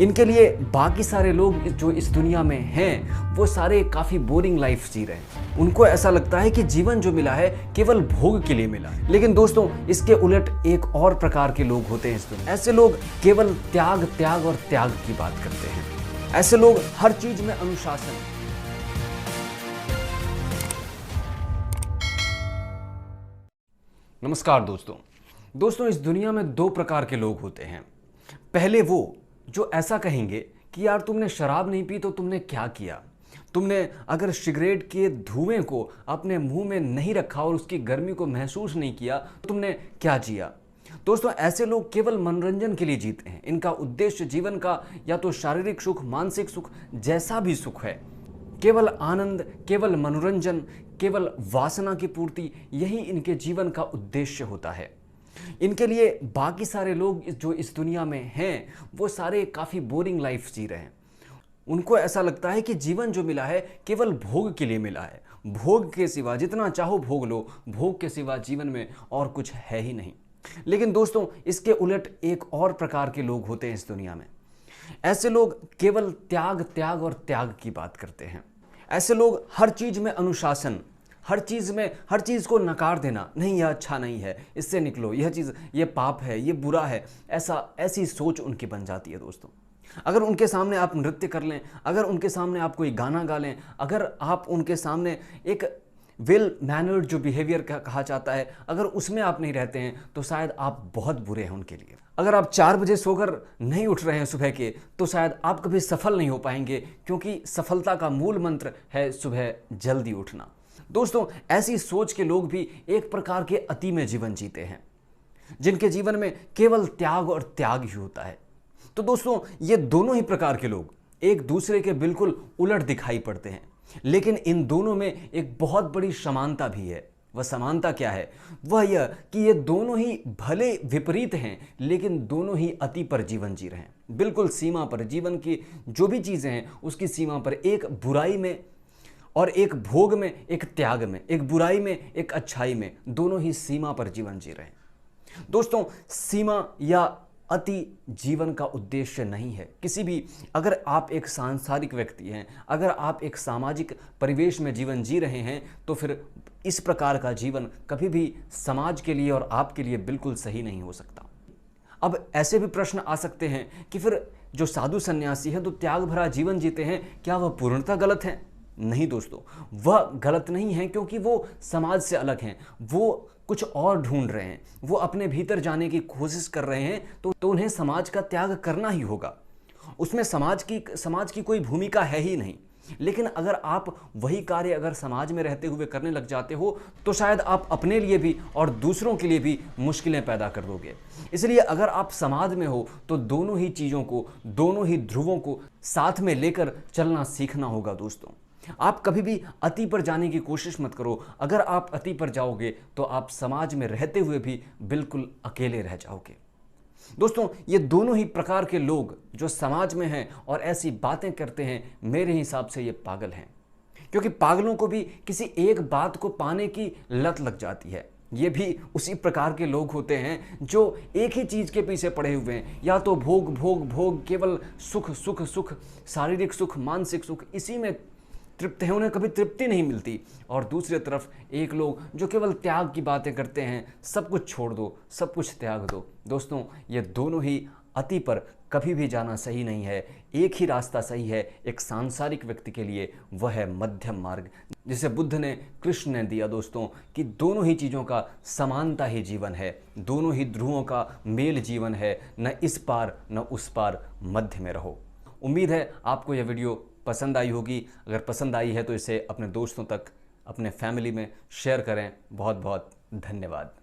इनके लिए बाकी सारे लोग जो इस दुनिया में हैं वो सारे काफ़ी बोरिंग लाइफ जी रहे हैं। उनको ऐसा लगता है कि जीवन जो मिला है केवल भोग के लिए मिला है। लेकिन दोस्तों, इसके उलट एक और प्रकार के लोग होते हैं इस दुनिया। ऐसे लोग केवल त्याग त्याग और त्याग की बात करते हैं। ऐसे लोग हर चीज में अनुशासन। नमस्कार दोस्तों, इस दुनिया में दो प्रकार के लोग होते हैं। पहले वो जो ऐसा कहेंगे कि यार तुमने शराब नहीं पी तो तुमने क्या किया, तुमने अगर सिगरेट के धुएं को अपने मुंह में नहीं रखा और उसकी गर्मी को महसूस नहीं किया तो तुमने क्या जिया। दोस्तों, ऐसे लोग केवल मनोरंजन के लिए जीते हैं। इनका उद्देश्य जीवन का या तो शारीरिक सुख, मानसिक सुख, जैसा भी सुख है, केवल आनंद, केवल मनोरंजन, केवल वासना की पूर्ति, यही इनके जीवन का उद्देश्य होता है। इनके लिए बाकी सारे लोग जो इस दुनिया में हैं वो सारे काफ़ी बोरिंग लाइफ जी रहे हैं। उनको ऐसा लगता है कि जीवन जो मिला है केवल भोग के लिए मिला है। भोग के सिवा जितना चाहो भोग लो, भोग के सिवा जीवन में और कुछ है ही नहीं। लेकिन दोस्तों, इसके उलट एक और प्रकार के लोग होते हैं इस दुनिया में। ऐसे लोग केवल त्याग त्याग और त्याग की बात करते हैं। ऐसे लोग हर चीज में अनुशासन, हर चीज को नकार देना, नहीं यह अच्छा नहीं है, इससे निकलो, यह चीज ये पाप है, ये बुरा है, ऐसी सोच उनकी बन जाती है। दोस्तों, अगर उनके सामने आप नृत्य कर लें, अगर उनके सामने आप कोई गाना गा लें, अगर आप उनके सामने एक वेल मैनर्ड जो बिहेवियर कहा जाता है, अगर उसमें आप नहीं रहते हैं तो शायद आप बहुत बुरे हैं उनके लिए। अगर आप 4 बजे सोकर नहीं उठ रहे हैं सुबह के तो शायद आप कभी सफल नहीं हो पाएंगे, क्योंकि सफलता का मूल मंत्र है सुबह जल्दी उठना। दोस्तों, ऐसी सोच के लोग भी एक प्रकार के अति में जीवन जीते हैं, जिनके जीवन में केवल त्याग और त्याग ही होता है। तो दोस्तों, ये दोनों ही प्रकार के लोग एक दूसरे के बिल्कुल उलट दिखाई पड़ते हैं, लेकिन इन दोनों में एक बहुत बड़ी समानता भी है। वह समानता क्या है? वह यह कि ये दोनों ही भले विपरीत हैं, लेकिन दोनों ही अति पर जीवन जी रहे हैं। बिल्कुल सीमा पर, जीवन की जो भी चीजें हैं उसकी सीमा पर, एक बुराई में और एक भोग में, एक त्याग में, एक बुराई में, एक अच्छाई में, दोनों ही सीमा पर जीवन जी रहे हैं। दोस्तों, सीमा या अति जीवन का उद्देश्य नहीं है किसी भी। अगर आप एक सांसारिक व्यक्ति हैं, अगर आप एक सामाजिक परिवेश में जीवन जी रहे हैं, तो फिर इस प्रकार का जीवन कभी भी समाज के लिए और आपके लिए बिल्कुल सही नहीं हो सकता। अब ऐसे भी प्रश्न आ सकते हैं कि फिर जो साधु सन्यासी हैं तो त्याग भरा जीवन जीते हैं, क्या वह पूर्णतः गलत है? नहीं दोस्तों, वह गलत नहीं है, क्योंकि वो समाज से अलग हैं, वो कुछ और ढूंढ रहे हैं, वो अपने भीतर जाने की कोशिश कर रहे हैं, तो उन्हें समाज का त्याग करना ही होगा। उसमें समाज की कोई भूमिका है ही नहीं। लेकिन अगर आप वही कार्य अगर समाज में रहते हुए करने लग जाते हो तो शायद आप अपने लिए भी और दूसरों के लिए भी मुश्किलें पैदा कर दोगे। इसलिए अगर आप समाज में हो तो दोनों ही चीज़ों को, दोनों ही ध्रुवों को साथ में लेकर चलना सीखना होगा। दोस्तों, आप कभी भी अति पर जाने की कोशिश मत करो। अगर आप अति पर जाओगे तो आप समाज में रहते हुए भी बिल्कुल अकेले रह जाओगे। दोस्तों, ये दोनों ही प्रकार के लोग जो समाज में हैं और ऐसी बातें करते हैं, मेरे हिसाब से ये पागल हैं, क्योंकि पागलों को भी किसी एक बात को पाने की लत लग जाती है। ये भी उसी प्रकार के लोग होते हैं जो एक ही चीज के पीछे पड़े हुए हैं, या तो भोग भोग भोग, केवल सुख सुख सुख, शारीरिक सुख, मानसिक सुख, इसी में तृप्त है, उन्हें कभी तृप्ति नहीं मिलती। और दूसरी तरफ एक लोग जो केवल त्याग की बातें करते हैं, सब कुछ छोड़ दो, सब कुछ त्याग दो। दोस्तों, ये दोनों ही अति पर कभी भी जाना सही नहीं है। एक ही रास्ता सही है एक सांसारिक व्यक्ति के लिए, वह है मध्यम मार्ग, जिसे बुद्ध ने, कृष्ण ने दिया दोस्तों, कि दोनों ही चीज़ों का समानता ही जीवन है, दोनों ही ध्रुवों का मेल जीवन है, न इस पार न उस पार, मध्य में रहो। उम्मीद है आपको यह वीडियो पसंद आई होगी। अगर पसंद आई है तो इसे अपने दोस्तों तक, अपने फैमिली में शेयर करें। बहुत बहुत धन्यवाद।